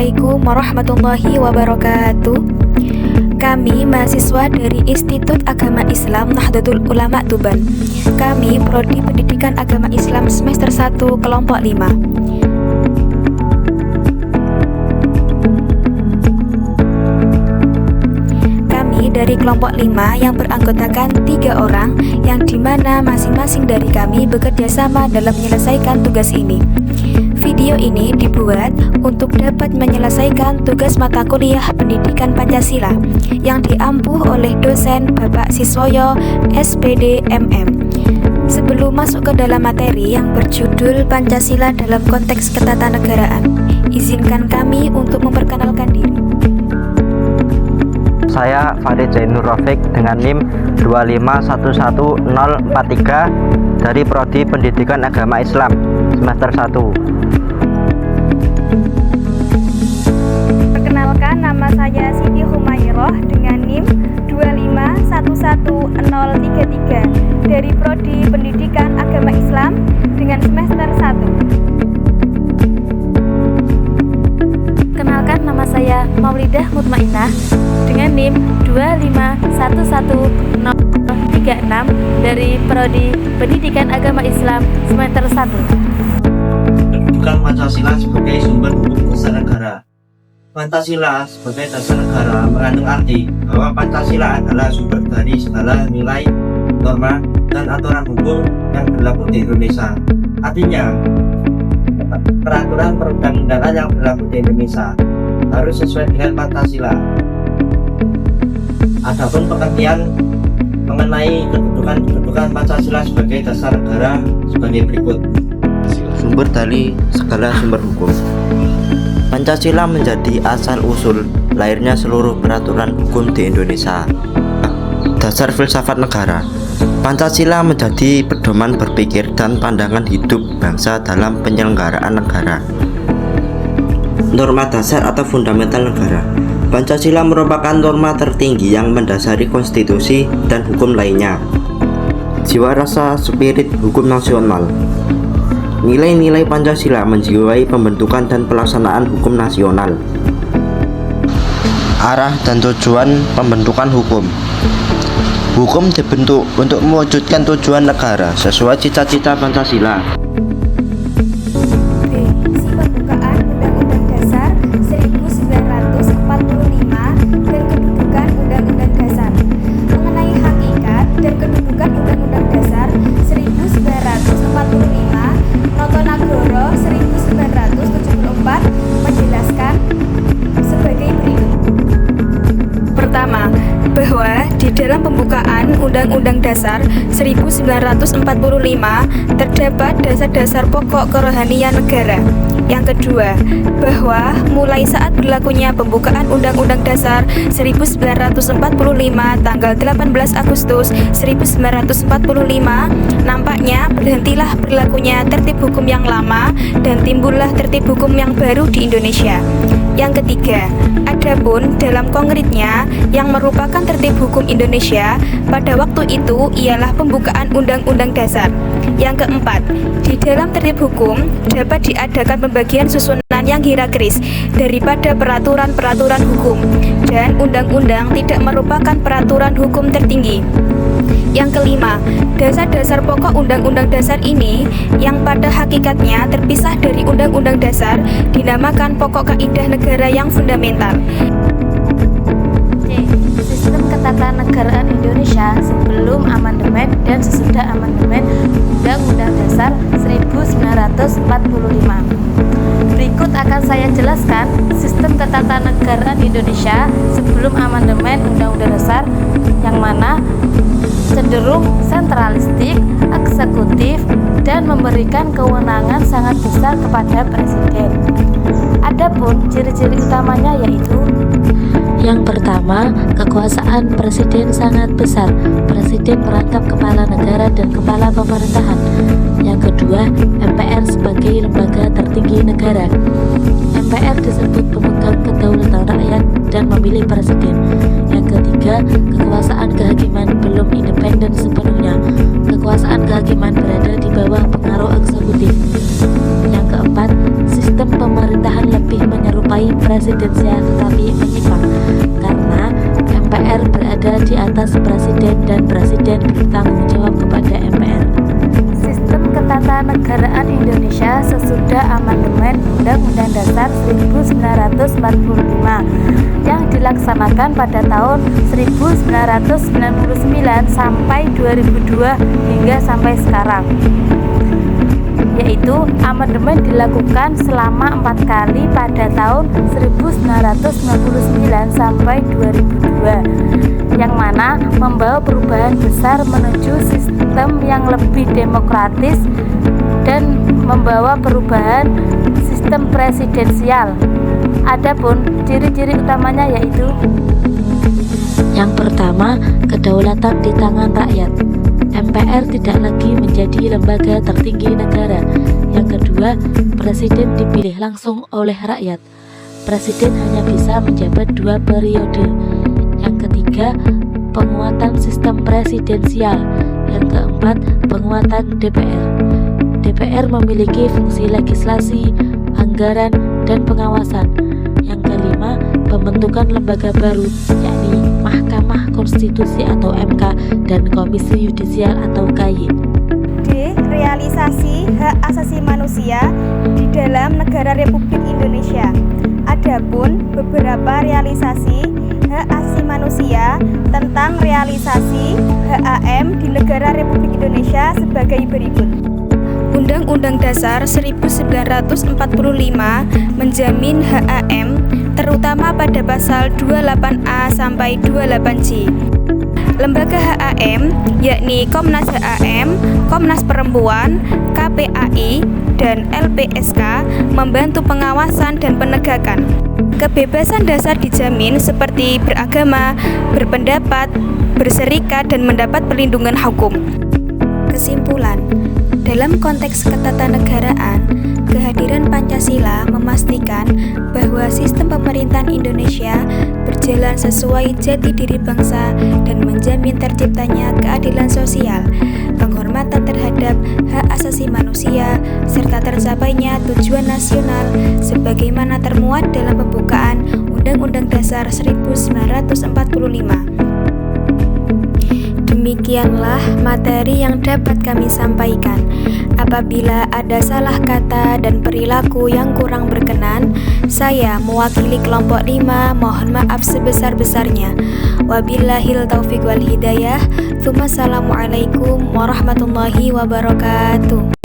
Assalamualaikum warahmatullahi wabarakatuh. Kami mahasiswa dari Institut Agama Islam Nahdlatul Ulama Tuban. Kami Prodi Pendidikan Agama Islam semester 1 kelompok 5. Dari kelompok 5 yang beranggotakan 3 orang, yang dimana masing-masing dari kami bekerja sama dalam menyelesaikan tugas ini. Video ini dibuat untuk dapat menyelesaikan tugas mata kuliah pendidikan Pancasila yang diampuh oleh dosen Bapak Siswoyo SPD MM. Sebelum masuk ke dalam materi yang berjudul Pancasila dalam konteks ketatanegaraan, izinkan kami untuk memperkenalkan diri. Saya Farid Zainur Rafiq dengan NIM 2511043 dari Prodi Pendidikan Agama Islam semester 1. Perkenalkan, nama saya Siti Humayroh dengan NIM 2511033 dari Prodi Pendidikan Agama Islam dengan semester 1. Kenalkan, nama saya Maulidah Mutmainah dengan NIM 2511036 dari Prodi Pendidikan Agama Islam semester 1. Kedudukan Pancasila sebagai sumber hukum dasar negara. Pancasila sebagai dasar negara mengandung arti bahwa Pancasila adalah sumber dari segala nilai, norma, dan aturan hukum yang berlaku di Indonesia. Artinya, peraturan perundang-undangan yang berlaku di Indonesia harus sesuai dengan Pancasila. Adapun pengertian mengenai kedudukan Pancasila sebagai dasar negara sebagai berikut. Sumber dari segala sumber hukum. Pancasila menjadi asal-usul lahirnya seluruh peraturan hukum di Indonesia. Dasar filsafat negara. Pancasila menjadi pedoman berpikir dan pandangan hidup bangsa dalam penyelenggaraan negara. Norma dasar atau fundamental negara. Pancasila merupakan norma tertinggi yang mendasari konstitusi dan hukum lainnya. Jiwa rasa spirit hukum nasional. Nilai-nilai Pancasila menjiwai pembentukan dan pelaksanaan hukum nasional. Arah dan tujuan pembentukan hukum. Hukum dibentuk untuk mewujudkan tujuan negara sesuai cita-cita Pancasila. Bahwa di dalam pembukaan Undang-Undang Dasar 1945 terdapat dasar-dasar pokok kerohanian negara. Yang kedua, bahwa mulai saat berlakunya pembukaan Undang-Undang Dasar 1945 tanggal 18 Agustus 1945, nampaknya berhentilah berlakunya tertib hukum yang lama dan timbullah tertib hukum yang baru di Indonesia. Yang ketiga, adapun dalam konkretnya yang merupakan tertib hukum Indonesia pada waktu itu ialah pembukaan Undang-Undang Dasar. Yang keempat, di dalam tertib hukum dapat diadakan pembagian susunan yang hierarkis daripada peraturan-peraturan hukum, dan undang-undang tidak merupakan peraturan hukum tertinggi. Yang kelima, dasar-dasar pokok Undang-Undang Dasar ini yang pada hakikatnya terpisah dari Undang-Undang Dasar dinamakan pokok kaidah negara yang fundamental. C. Sistem ketatanegaraan Indonesia sebelum amandemen dan sesudah amandemen Undang-Undang Dasar 1945. Berikut akan saya jelaskan sistem ketatanegaraan Indonesia sebelum amandemen Undang-Undang Dasar yang mana cenderung sentralistik, eksekutif, dan memberikan kewenangan sangat besar kepada presiden. Adapun ciri-ciri utamanya yaitu: yang pertama, kekuasaan presiden sangat besar. Presiden merangkap kepala negara dan kepala pemerintahan. Yang kedua, MPR sebagai lembaga tertinggi negara. MPR disebut pemegang kedaulatan rakyat dan memilih presiden. Yang ketiga, kekuasaan kehakiman belum independen sepenuhnya. Kekuasaan kehakiman berada di bawah pengaruh eksekutif. Yang keempat, sistem pemerintahan lebih menyerupai sesuai presidensial tetapi menyimpang, karena MPR berada di atas Presiden dan Presiden bertanggung jawab kepada MPR. Sistem ketatanegaraan Indonesia sesudah amandemen Undang-Undang Dasar 1945 yang dilaksanakan pada tahun 1999 sampai 2002 hingga sampai sekarang, yaitu amandemen dilakukan selama 4 kali pada tahun 1999 sampai 2002, yang mana membawa perubahan besar menuju sistem yang lebih demokratis dan membawa perubahan sistem presidensial. Adapun ciri-ciri utamanya yaitu: yang pertama, kedaulatan di tangan rakyat. MPR tidak lagi menjadi lembaga tertinggi negara. Yang kedua, presiden dipilih langsung oleh rakyat. Presiden hanya bisa menjabat 2 periode. Yang ketiga, penguatan sistem presidensial. Yang keempat, penguatan DPR. DPR memiliki fungsi legislasi, anggaran, dan pengawasan. Yang kelima, pembentukan lembaga baru, yakni Mahkamah Konstitusi atau MK dan Komisi Yudisial atau KY. D. Realisasi hak asasi manusia di dalam negara Republik Indonesia. Adapun beberapa realisasi hak asasi manusia tentang realisasi HAM di negara Republik Indonesia sebagai berikut. Undang-Undang Dasar 1945 menjamin HAM terutama pada pasal 28A sampai 28J. Lembaga HAM yakni Komnas HAM, Komnas Perempuan, KPAI, dan LPSK membantu pengawasan dan penegakan. Kebebasan dasar dijamin seperti beragama, berpendapat, berserikat, dan mendapat perlindungan hukum. Kesimpulan, dalam konteks ketatanegaraan, kehadiran Pancasila memastikan bahwa sistem pemerintahan Indonesia berjalan sesuai jati diri bangsa dan menjamin terciptanya keadilan sosial, penghormatan terhadap hak asasi manusia, serta tercapainya tujuan nasional sebagaimana termuat dalam pembukaan Undang-Undang Dasar 1945. Demikianlah materi yang dapat kami sampaikan. Apabila ada salah kata dan perilaku yang kurang berkenan, saya mewakili kelompok 5 mohon maaf sebesar-besarnya. Wabillahil taufiq wal hidayah. Assalamualaikum warahmatullahi wabarakatuh.